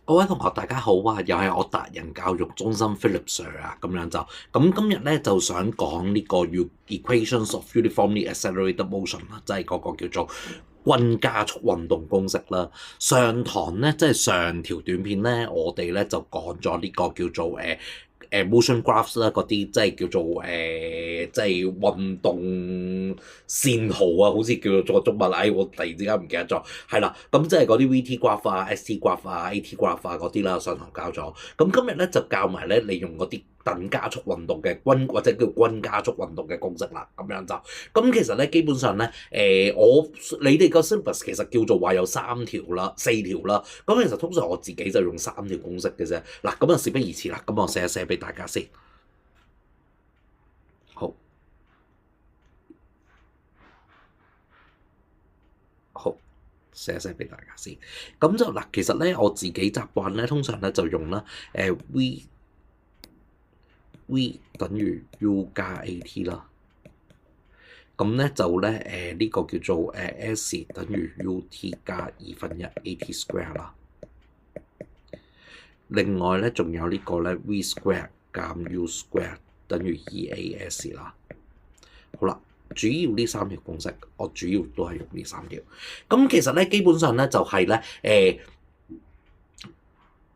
各位同學，大家好啊！又係我達人教育中心 Philip Sir 啊，咁樣就咁今日咧就想講呢個 Equations of Uniformly Accelerated Motion 啦，即係嗰個叫做均加速運動公式啦。上堂咧即係上條短片咧，我哋咧就講咗呢個叫做motion graphs 啦，嗰啲即係叫做即係運動線圖啊，好似叫做中文，我突然之間唔記得咗，係啦，咁即係嗰啲 VT graph 啊、ST graph 啊、AT graph 啊嗰啲啦，上堂教咗。咁今日咧就教埋咧利用嗰啲等加速運動嘅均或者叫均加速運動嘅公式啦，咁樣就咁其實咧基本上咧你哋個 syllabus 其實叫做話有3條啦、4條啦，咁其實通常我自己就用3條公式嘅啫。嗱，咁啊事不宜遲啦，咁我寫一寫俾大家先。好，好。寫一寫俾大家先，咁就嗱，其實咧我自己習慣咧，通常咧就用啦，v 等於 u 加 at 啦，咁咧就咧呢個叫做s 等於 ut 加1/2 at square 啦。另外咧仲有呢個咧 v square 減 u square 等於 2as 啦。好啦。主要呢3條公式，我主要都係用呢3條。咁其實咧，基本上咧就係咧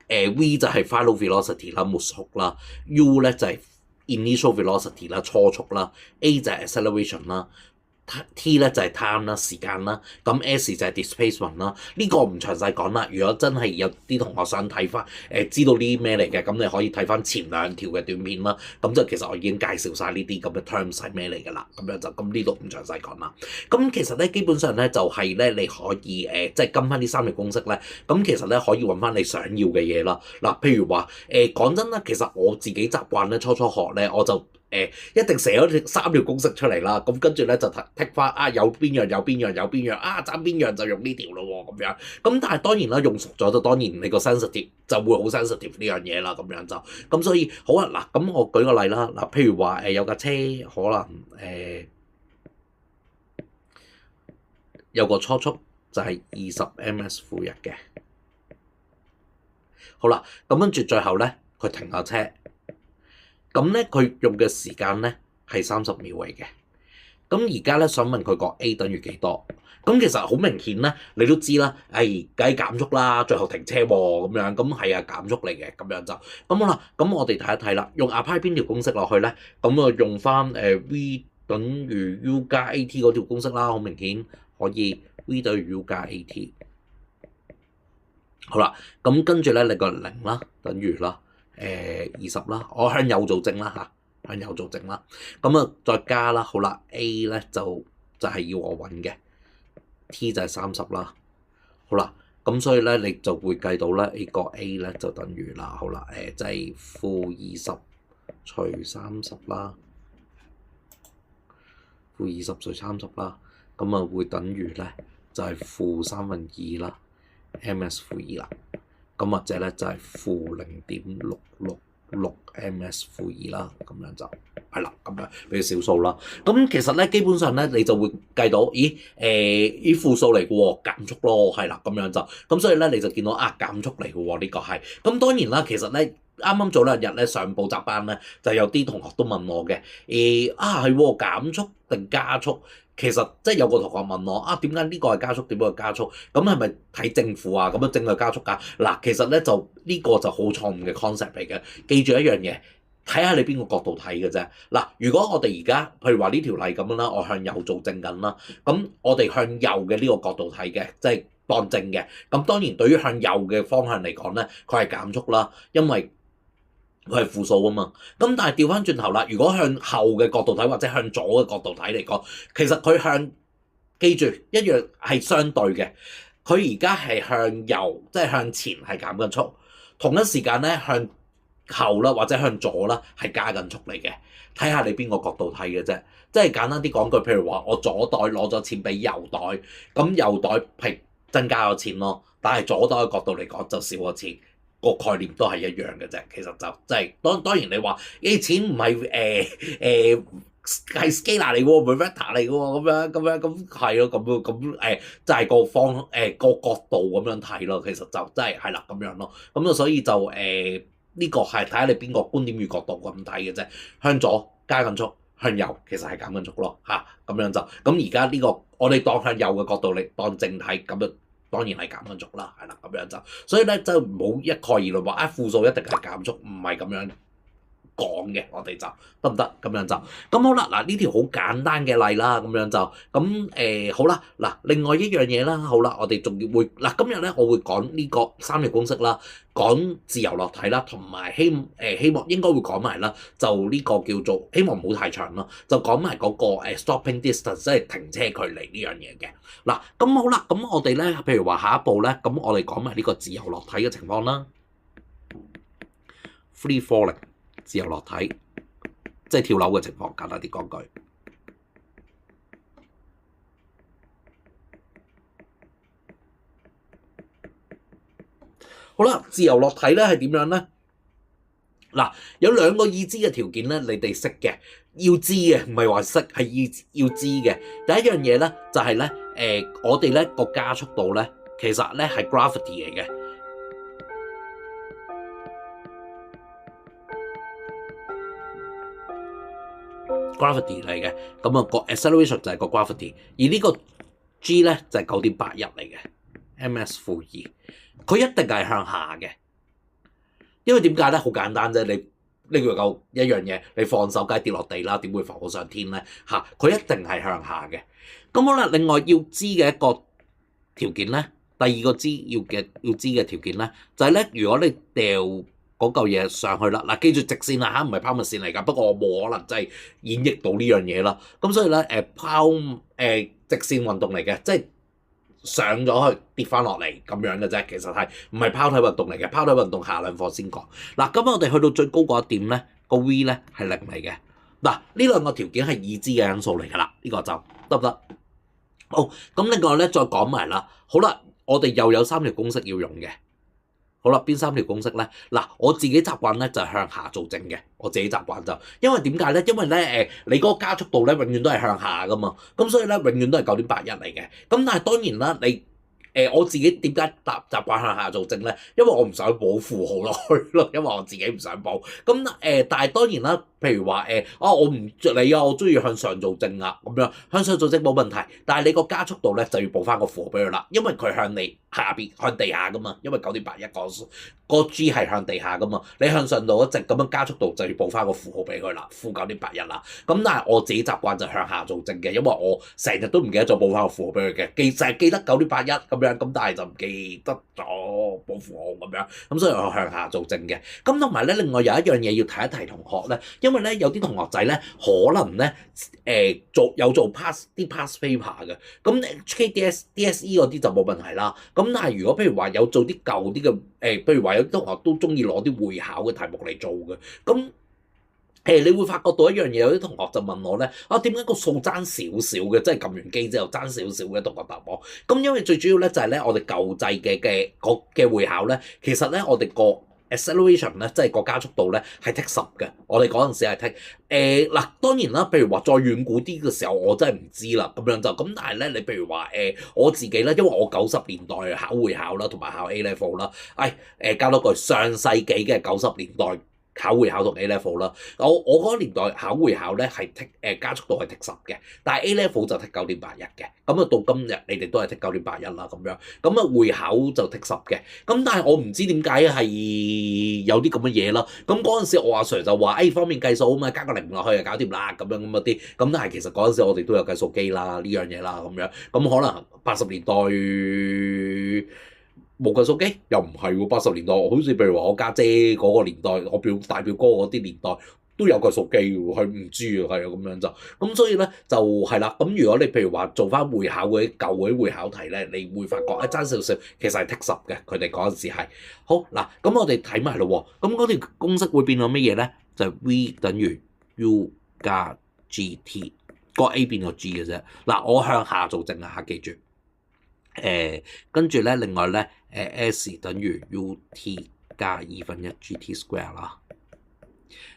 ，v 就係 final velocity 啦，末速啦；u 咧就係 initial velocity 啦，初速啦；a 就係 acceleration 啦。T 咧就係 time 啦，時間啦，咁 S 就係 displacement 啦。呢個唔詳細講啦。如果真係有啲同學想睇翻知道呢啲咩嚟嘅，咁你可以睇翻前2條嘅短片啦。咁就其實我已經介紹晒呢啲咁嘅 terms 係咩嚟㗎啦。咁樣就咁呢度唔詳細講啦。咁其實咧基本上咧就係咧你可以即係跟翻呢3條公式咧，咁其實咧可以揾翻你想要嘅嘢啦。嗱，譬如話講真啦，其實我自己習慣咧初學咧我就。一定寫咗3條公式出嚟啦，咁跟住咧就剔翻有邊樣爭邊樣就用呢條咯喎，咁樣。咁但係當然啦，用熟咗就當然你個 sensitive 就會好 sensitive 呢樣嘢啦，咁樣就咁所以好啊嗱，咁我舉個例啦嗱，譬如話有架車可能有個初速就係20 ms/h 嘅，好啦，咁跟住最後咧佢停下車。咁咧，佢用嘅時間咧係30秒嚟嘅。咁而家咧想問佢個 A 等於幾多？咁其實好明顯咧，你都知啦，梗係減速啦，最後停車喎咁樣。咁係啊，減速嚟嘅咁樣就咁好啦。咁我哋睇一睇啦，用 apply 邊條公式落去咧？咁啊用翻v 等於 u 加 at 嗰條公式啦，好明顯可以 v 等於 u 加 at。好啦，咁跟住咧你個0啦，等於啦。20啦，我向右做正啦嚇，向右做正啦。咁啊，再加啦，好啦，A 咧就係要我揾嘅，T 就係30啦。好啦，咁所以咧你就會計到咧呢個 A 咧就等於啦，好啦，即係-20除30啦，-20除30啦，咁啊會等於咧就係-2/3啦，ms/2啦。咁或者咧就係-0.666 ms/2啦，咁樣就係啦，咁樣俾少數啦。咁其實咧基本上咧你就會計到，啲負數嚟嘅喎，減速咯，係啦，咁樣就咁，所以咧你就見到減速嚟嘅喎，呢個係。咁當然啦，其實咧啱啱早2日咧上補習班咧，就有啲同學都問我嘅，係喎，減速定加速？其實即係有個同學問我點解呢個係加速，點解係加速？咁係咪睇正負啊？咁樣正係加速㗎？嗱，其實咧就呢個就好錯誤嘅 concept 嚟嘅。記住一樣嘢，睇下你邊個角度睇嘅啫。嗱，如果我哋而家譬如話呢條例咁樣啦，我向右做正緊啦，咁我哋向右嘅呢個角度睇嘅，即係當正嘅。咁當然對於向右嘅方向嚟講咧，佢係減速啦，因為佢係負數啊嘛，咁但係調翻轉頭啦，如果向後嘅角度睇或者向左嘅角度睇嚟講，其實佢記住一樣係相對嘅，佢而家係向右，即係向前係減緊速，同一時間咧向後啦或者向左啦係加緊速嚟嘅，睇下你邊個角度睇嘅啫，即係簡單啲講句，譬如話我左袋攞咗錢俾右袋，咁右袋係增加咗錢咯，但係左袋嘅角度嚟講就少咗錢。個概念都係一樣嘅啫，其實就即係當然你話錢唔係係 scalar 嚟喎，唔係 vector 嚟嘅喎，咁係咯，咁就係個角度咁樣睇咯，其實就真係啦咁樣咯，咁所以就呢個係睇下你邊個觀點與角度咁睇嘅啫，向左加緊速，向右其實係減緊速咯嚇，咁樣就咁而家呢個我哋當向右嘅角度嚟當正體咁就當然係減緊速啦，係啦咁樣就，所以咧就唔好一概而論話負數一定係減速，唔係咁樣講嘅，我哋就得唔得？咁樣就咁好啦。嗱呢條好簡單嘅例啦，咁樣就咁好啦。嗱另外一樣嘢啦，好啦，我哋仲要會今日咧我會講呢個三條公式啦，講自由落體啦，同埋希望應該會講埋啦，就呢個叫做希望唔好太長啦，就講埋嗰個stopping distance，即係停車距離呢樣嘢嘅。嗱咁好啦，咁我哋咧譬如話下一步咧，咁我哋講埋呢個自由落體嘅情況啦 ，free falling。自由落體，即係跳樓嘅情況，簡單啲講句。好啦，自由落體咧係點樣咧？嗱，有兩個已知嘅條件咧，你哋識嘅，要知嘅，唔係話識，係要知嘅。第一樣嘢咧就係咧，我哋咧個加速度咧，其實咧係 gravity 嚟嘅。gravity 嚟嘅，咁個 acceleration 就係個 gravity，而呢個 g 咧就係9.81嚟嘅 ms-2，佢一定係向下嘅，因為點解咧？好簡單啫，你夠一樣嘢，你放手梗係跌落地啦，點會浮上天咧？嚇，佢一定係向下嘅。咁好啦，另外要知嘅一個條件咧，第二個要知嘅條件咧，就係咧，如果你掉嗰嚿嘢上去啦，嗱記住直線啦嚇，唔係拋物線嚟㗎。不過我冇可能真係演繹到呢樣嘢啦。咁所以咧直線運動嚟嘅，即係上咗去跌翻落嚟咁樣嘅啫。其實係唔係拋體運動嚟嘅？拋體運動下兩課先講。嗱，咁我哋去到最高嗰一點咧，個 V 咧係0嚟嘅。嗱，呢兩個條件係已知嘅因素嚟㗎啦。呢個就得唔得？好，咁另外咧再講埋啦。好啦，我哋又有三條公式要用嘅。好啦，邊三條公式咧？嗱，我自己習慣咧就係向下做正嘅。我自己習慣就，因為點解咧？因為咧你嗰個加速度咧永遠都係向下噶嘛，咁所以咧永遠都係9.81嚟嘅。咁但係當然啦，你我自己點解習慣向下做正咧？因為我唔想補負號落去咯，因為我自己唔想補。咁但係當然啦，譬如話我唔着你啊，我中意向上做正啊，咁樣向上做正冇問題。但係你個加速度咧就要補翻個負號俾佢啦，因為佢向你下邊向地下噶嘛，因為9.81個 G 係向地下噶嘛，你向上度一直咁樣加速度就要補翻個負號俾佢啦，負9.81啦。咁但係我自己習慣就向下做正嘅，因為我成日都唔記得咗補翻個負號俾佢嘅，就係記得9.81咁樣，咁但係就唔記得咗補負號咁樣，咁所以我向下做正嘅。咁同埋咧，另外有一樣嘢要提一提同學咧，因為咧有啲同學仔咧可能咧做 pass paper 嘅，咁 HKDS DSE 嗰啲就冇問題啦。咁但係如果譬如話有做啲舊啲嘅譬如話有啲同學都中意攞啲會考嘅題目嚟做嘅，咁你會發覺到一樣嘢，有啲同學就問我咧，點解個數爭少少嘅，即係撳完機之後爭少少嘅同學答我。咁因為最主要咧就係咧我哋舊制嘅會考咧，其實咧我哋個acceleration 咧，即係個加速度咧係 take 10嘅，我哋嗰陣時係 take 嗱，當然啦，譬如話再遠古啲嘅時候，我真係唔知啦，咁樣就咁。但係咧，你譬如話我自己咧，因為我90年代考會考啦，同埋考 A level 啦，加多句上世紀嘅90年代考會考同 A level 啦，我嗰個年代考會考咧係加速度係 take 10嘅，但係 A level 就 take 9.81嘅，咁啊到今日你哋都係 take 9.81啦咁樣，咁啊會考就 take 10嘅，咁但係我唔知點解係有啲咁嘅嘢啦，咁嗰陣時我阿 Sir 就話方便計數啊嘛，加個0落去就搞掂啦咁樣咁嗰啲，咁但係其實嗰陣時我哋都有計數機啦呢樣嘢啦咁樣，咁可能80年代。冇計數機又唔係喎，80年代好似譬如話我家姐嗰個年代，我大表哥嗰啲年代都有計數機喎，佢唔知啊，係啊咁樣就，咁所以咧就係啦。咁如果你譬如話做翻會考嗰啲舊嗰啲會考題咧，你會發覺爭少少，其實係 take 10嘅，佢哋嗰陣時係。好嗱，咁我哋睇埋咯喎，咁嗰條公式會變到乜嘢咧？就係 V 等於 U 加 GT， 個 A 變個 G 嘅啫。嗱，我向下做正啊，記住。跟住咧，另外咧，S 等於 UT 加2分1 GT square 啦。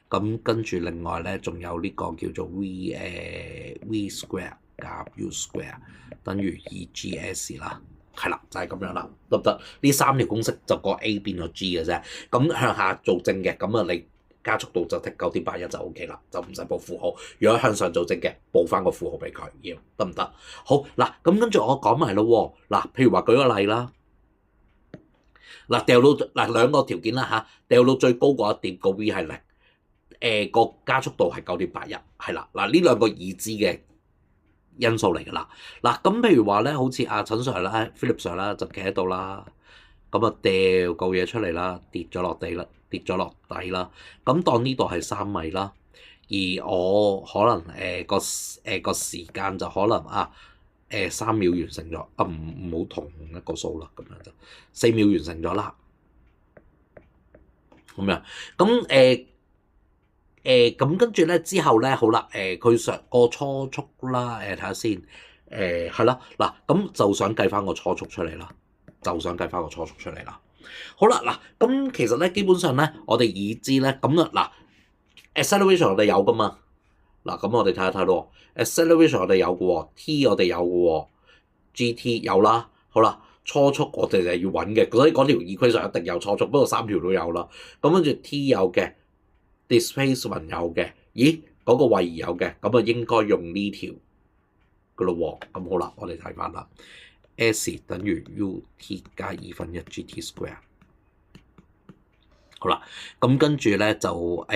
咁跟住另外咧，仲有呢個叫做 v square 加 u square 等於 2gs 啦，係啦，就係咁樣啦，得唔得？呢三條公式就個 A 變咗 G 嘅啫。咁向下做正嘅，咁啊你加速度就剔 9.81 就 OK 啦，就唔使報負號。如果向上做正嘅，報翻個負號俾佢，要得唔得？好嗱，咁跟住我講埋咯喎，嗱，譬如話舉個例啦。嗱，掉到嗱兩個條件啦嚇，掉到最高嗰一點個 V 係零，個加速度係9.81，係啦，嗱呢兩個已知嘅因素嚟㗎啦。嗱咁譬如話咧，好似阿陳 Sir 啦、Philip Sir 啦，就企喺度啦，咁啊掉嚿嘢出嚟啦，跌咗落地啦，跌咗落底啦。咁當呢度係3米啦，而我可能個時間就可能3秒完成咗，唔好同一個數啦，咁樣就4秒完成咗啦，咁樣咁咁跟住咧之後咧，好啦，佢上個初速啦，睇下先，係啦，嗱咁就想計翻個初速出嚟啦，好啦，嗱咁其實咧基本上咧，我哋已知咧咁啊嗱 acceleration 我哋有噶嘛。嗱，咁我哋睇一睇咯 acceleration 我哋有嘅喎 ，t 我哋有嘅喎 ，gt 有啦，好啦，初速我哋就要揾嘅，所以嗰條 equation 一定有初速，不過3條都有啦。咁跟住 t 有嘅 ，displacement 有嘅，咦嗰個位移有嘅，咁啊應該用呢條嘅咯喎。咁好啦，我哋睇翻啦 ，s 等於 ut 加2/1 gt square。好啦，咁跟住咧就我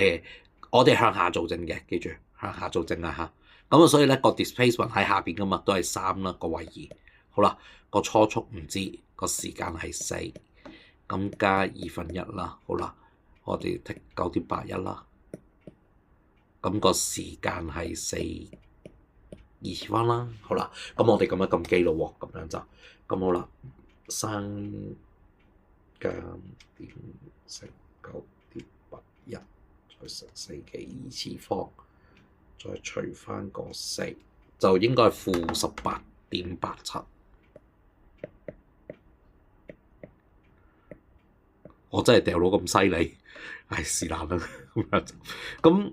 哋向下做正嘅，記住。向下做正啊嚇，咁啊所以咧個 displacement 喺下邊噶嘛，都係3啦個位移。好啦，個初速唔知，個時間係4，咁加1/2啦。好啦，我哋剔9.81啦，咁個時間係4分啦。好啦，咁我哋咁樣撳機咯喎，咁樣就咁好啦，3加點乘9.81再乘4嘅2次方。再除翻個4，就應該係-18.87。我真係掉到咁犀利，唉是但啦咁樣。咁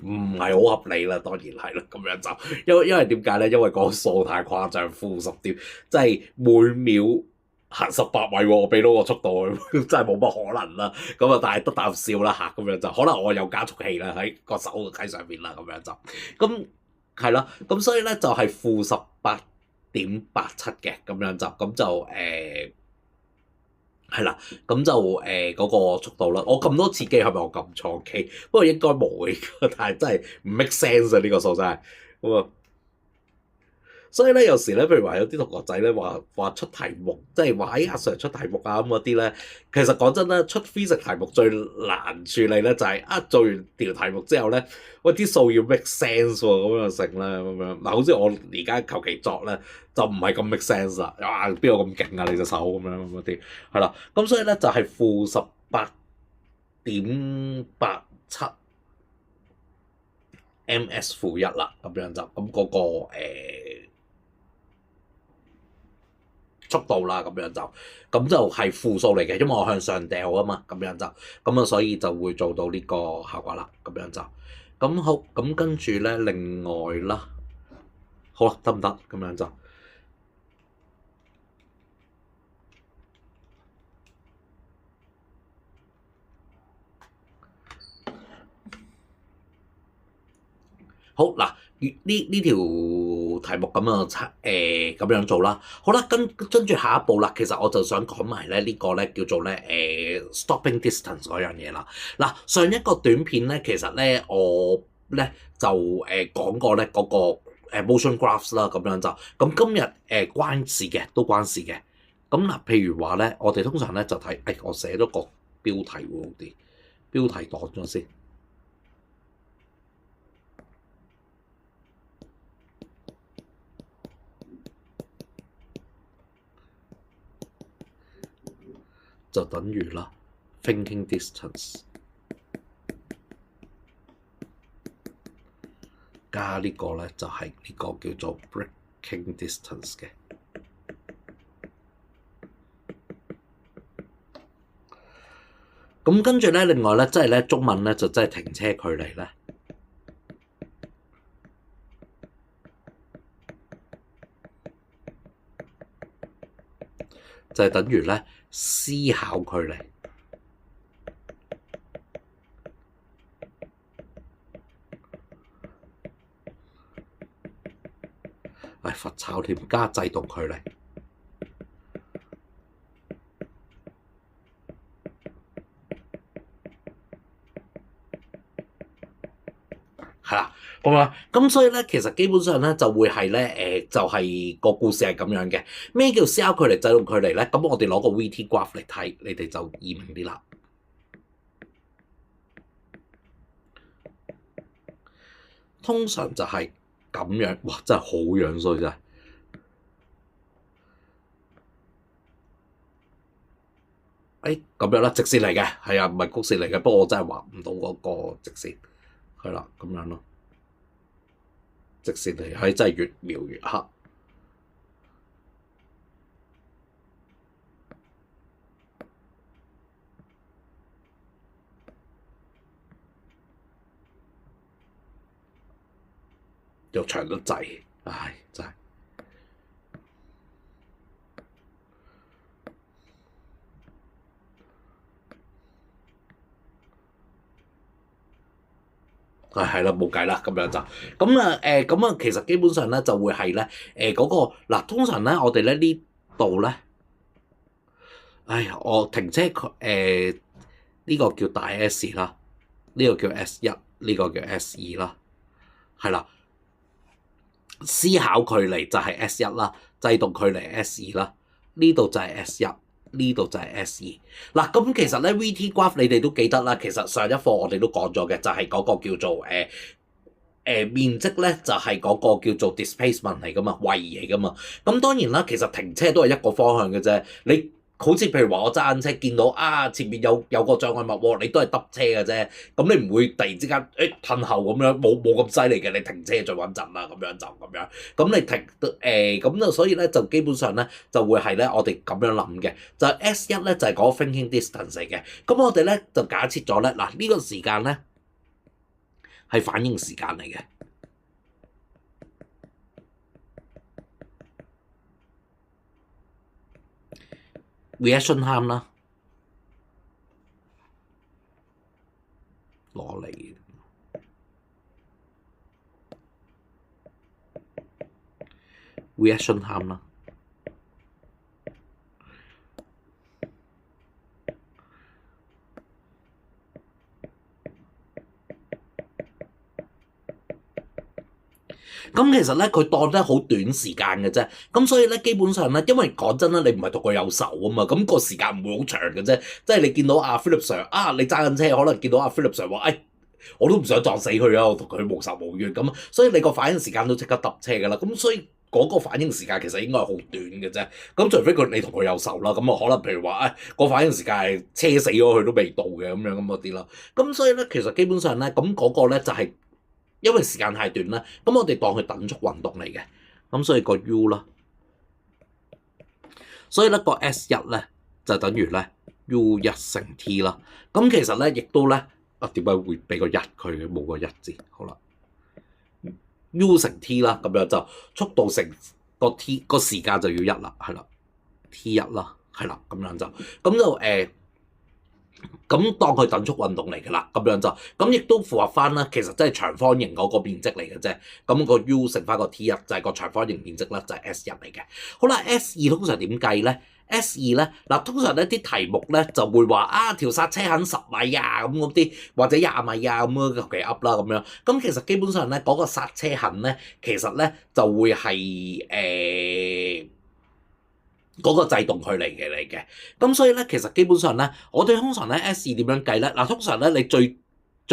唔係好合理啦，當然係啦，咁樣就因為點解咧？因為個數太誇張，-10點，即係每秒行18米喎，我俾到個速度，真係冇乜可能啦。咁啊，但係得啖笑啦嚇，咁樣就可能我有加速器啦喺個手喺上邊啦，咁樣就咁係啦。咁所以咧就係-18.87嘅咁樣就咁就係啦，咁就嗰個速度啦。我撳多次機係咪我撳錯機？不過應該冇嘅，但係真係唔 make sense 啊！呢個數真係咁啊。所以咧，有時咧，譬如話有啲同學仔咧話出題目，即係話阿 Sir 出題目啊咁嗰啲咧，其實講真咧，出 physics 題目最難處理咧就係做完條題目之後咧，喂啲數要 make sense 喎，咁樣成啦咁樣。嗱，好似我而家求其作咧，就唔係咁 make sense 啦。哇，邊有咁勁啊？你隻手咁樣嗰啲係啦。咁所以咧就係-18.87 ms-1啦，咁樣就咁嗰個速度啦，咁樣就係負數嚟嘅，因為我向上掉啊嘛，咁樣就咁啊，所以就會做到呢個效果啦，咁樣就咁好，咁跟住咧，另外啦，好啦，得唔得？咁樣就好嗱。呢條題目咁啊咁樣做啦，好啦，跟住下一步啦，其實我就想講埋咧呢個咧叫做咧stopping distance 嗰樣嘢啦。嗱，上一個短片咧，其實咧我咧就講過咧嗰個motion graphs 啦，咁樣就咁今日關事嘅都關事嘅。咁嗱，譬如話咧，我哋通常咧就睇我寫咗個標題喎，好啲標題擋咗先。就等於啦 thinking distance 加呢個咧就係呢個叫做 braking distance 嘅。咁跟住咧，另外咧，即係咧中文咧就即係停車距離咧，就係等於咧思考距離。罰抄添，加制動距離。係啦，咁所以咧，其實基本上咧就會係咧，就係個故事係咁樣嘅。咩叫思考距離、制動距離咧？咁我哋攞個 VT graph 嚟睇，你哋就易明啲啦。通常就係咁樣，哇！真係好樣衰真係。咁樣啦，直線嚟嘅，係啊，唔係曲線嚟嘅。不過我真係畫唔到嗰個直線，係啦，咁樣咯。直線嚟，真係越描越黑。又長得滯，唉，真係。係啦，冇計啦，咁樣就咁啊，其實基本上咧就會係咧嗰個嗱，通常咧我哋咧呢度咧，我停車呢個叫大 S 啦，呢個叫 S1，呢個叫 S2啦，係啦，思考距離就係 S1啦，制動距離 S2啦，呢度就係 S1。呢度就係 S2嗱，咁其實咧 VT graph 你哋都記得啦，其實上一課我哋都講咗嘅，就係嗰個叫做面積咧，就係嗰個叫做 displacement 嚟噶嘛，位嚟噶嘛。咁當然啦，其實停車都係一個方向嘅啫，你。好似譬如話我揸緊車見到前面有個障礙物喎，你都係揼車嘅啫，咁你唔會突然之間褪後咁樣，冇咁犀利嘅，你停車最穩陣啦，咁樣就咁樣。咁你停咁就所以咧就基本上咧就會係咧我哋咁樣諗嘅，就係 S1咧就係嗰個 thinking distance 嚟嘅。咁我哋咧就假設咗咧嗱呢個時間咧係反應時間嚟嘅。reaction time 啦，攞嚟 reaction time 啦。咁其實咧，佢當得好短時間嘅啫，咁所以咧，基本上咧，因為講真啦，你唔係同佢有仇啊嘛，咁個時間唔會好長嘅啫，即係你見到阿 Philip Sir 你揸緊車，可能見到阿 Philip Sir 話，我都唔想撞死佢啊，我同佢無仇無怨咁，所以你個反應時間都即刻揼車噶啦，咁所以嗰個反應時間其實應該係好短嘅啫，咁除非你同佢有仇啦，咁可能譬如話，個反應時間係車死咗佢都未到嘅咁樣咁嗰啲啦，咁所以咧，其實基本上咧，咁嗰個咧就係。因為時間太短啦，咁我哋當佢等速運動嚟嘅，咁所以個 U 啦，所以咧個 S1咧就等於咧 U1乘 T 啦。咁其實咧亦都咧點解會俾個1佢嘅？冇個1字，好啦 ，U 乘 T 啦，咁樣就速度乘個 T 個時間就要1啦，係啦 ，T1啦，係啦，咁樣就咁當佢等速運動嚟㗎啦，咁樣就咁亦都符合翻啦。其實真係長方形嗰個面積嚟嘅啫。咁個 U 乘翻個 T1就係個長方形面積啦，就係 S1嚟嘅。好啦，S2通常點計咧？S2咧嗱，通常呢啲題目咧就會話條剎車痕10米啊咁嗰啲，或者20米啊咁樣求其噏啦咁樣。咁其實基本上咧嗰個剎車痕咧，其實咧就會係嗰個制動距離嚟嘅，咁所以咧，其實基本上咧，我哋通常咧 S2點樣計咧？嗱，通常咧你最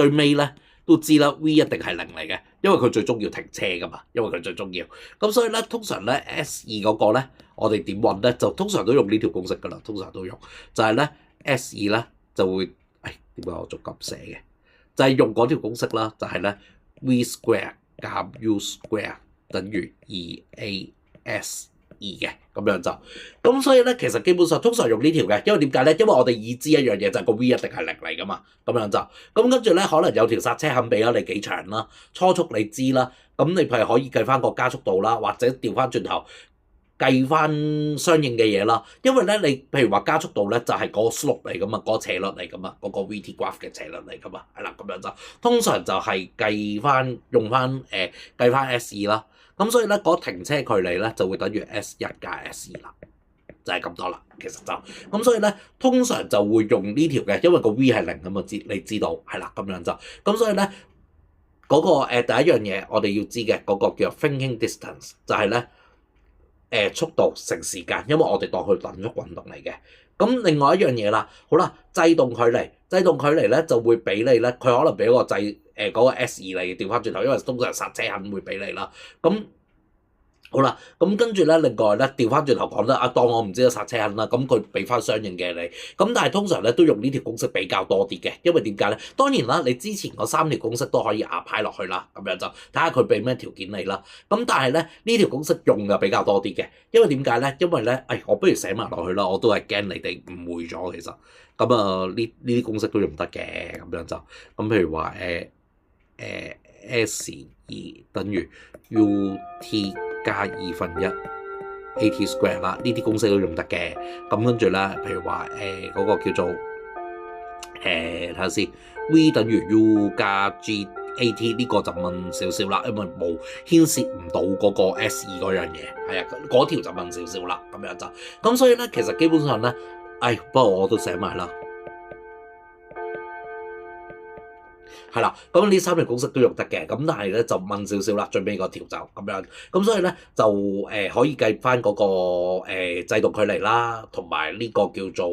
尾咧都知啦 ，V 一定係0嚟嘅，因為佢最終要停車噶嘛，因為佢最終要。咁所以咧，通常咧 S2嗰個咧，我哋點揾咧？就通常都用呢條公式噶啦，通常都用，就係咧 S2咧就會，點解我仲咁寫嘅？就係用嗰條公式啦，就係咧 V square 減 U square 等於2AS。嘅咁樣就，咁所以咧其實基本上通常用呢條嘅，因為點解咧？因為我哋已知一樣嘢就係個 V 一定係零嚟噶嘛，咁樣就，咁跟住咧可能有條剎車肯俾咗你幾長啦，初速你知啦，咁你係可以計翻個加速度啦，或者調翻轉頭計翻相應嘅嘢啦，因為咧你譬如話加速度咧就係嗰個 slope 嚟噶嘛，嗰個斜率嚟噶嘛，嗰個 VT graph 嘅斜率嚟噶嘛，係啦咁樣就通常就係計翻用翻計翻 S2啦，咁所以咧嗰停車距離咧就會等於 S1 加 S2啦，就係咁多啦，其實就咁所以咧通常就會用呢條嘅，因為個 V 係零咁啊，你知道係啦咁樣就咁所以咧嗰個第一樣嘢我哋要知嘅嗰個叫 thinking distance 就係咧。速度乘時間，因為我哋當佢等速運動嚟嘅。咁另外一樣嘢啦，好啦，制動距離咧就會俾你咧，佢可能俾嗰個嗰個 S2你調翻轉頭，因為通常剎車肯會俾你啦。咁好啦，咁跟住咧，另外咧調翻轉頭講啦，當我唔知道剎車痕啦，咁佢俾翻相應嘅你，咁但係通常咧都用呢條公式比較多啲嘅，因為點解咧？當然啦，你之前嗰3條公式都可以apply落去啦，咁樣就睇下佢俾咩條件你啦。咁但係咧呢條公式用嘅比較多啲嘅，因為點解咧？因為咧，我不如寫埋落去啦，我都係驚你哋誤會咗其實。咁呢啲公式都用得嘅，咁樣就咁譬如話S2等於 UT加1/2 AT square 啦，呢啲公式都用得嘅。咁跟住咧，譬如話嗰個叫做睇下先 ，V 等於 U 加 G AT 呢個就問少少啦，因為冇牽涉唔到嗰個 S2嗰樣嘢，係啊，嗰條就問少少啦，咁樣就咁所以咧，其實基本上咧，不過我都寫埋啦。係啦，咁呢3條公式都用得嘅，咁但係咧就問少少啦，最尾嗰條就咁樣，咁所以咧就可以計翻嗰個制動距離啦，同埋呢個叫做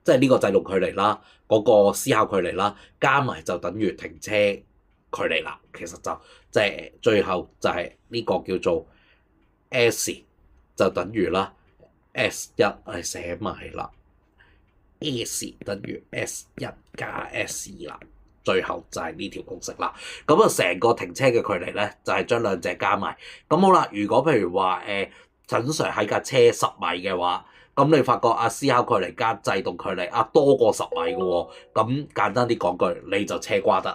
即係呢個制動距離啦，嗰個思考距離啦，加埋就等於停車距離啦。其實就即係最後就係呢個叫做 S 就等於啦 S1 係寫埋啦 ，S 等於 S1 加 S2啦。最後就係呢條公式啦，咁啊成個停車嘅距離咧就係將兩者加埋，咁好啦。如果譬如話陳 Sir 喺架車10米嘅話，咁你發覺思考距離加制動距離多過10米嘅喎，咁簡單啲講句，你就車瓜得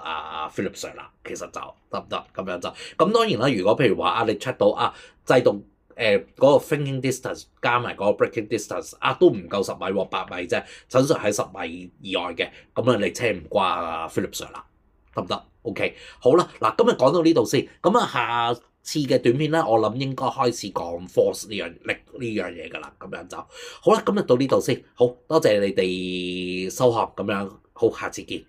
Philip Sir 啦，其實就得唔得咁樣就，咁當然啦，如果譬如話你 check 到制動嗰個 thinking distance 加埋嗰個 braking distance 都唔夠10米喎，8米啫，陳 Sir 喺10米以外嘅，咁你車唔瓜Philip Sir 啦，得唔得 ？OK， 好啦，嗱，今日講到呢度先，咁下次嘅短片咧，我諗應該開始講 force 呢樣力呢樣嘢噶啦，咁樣就好啦，今日到呢度先，好多謝你哋收看咁樣，好，下次見。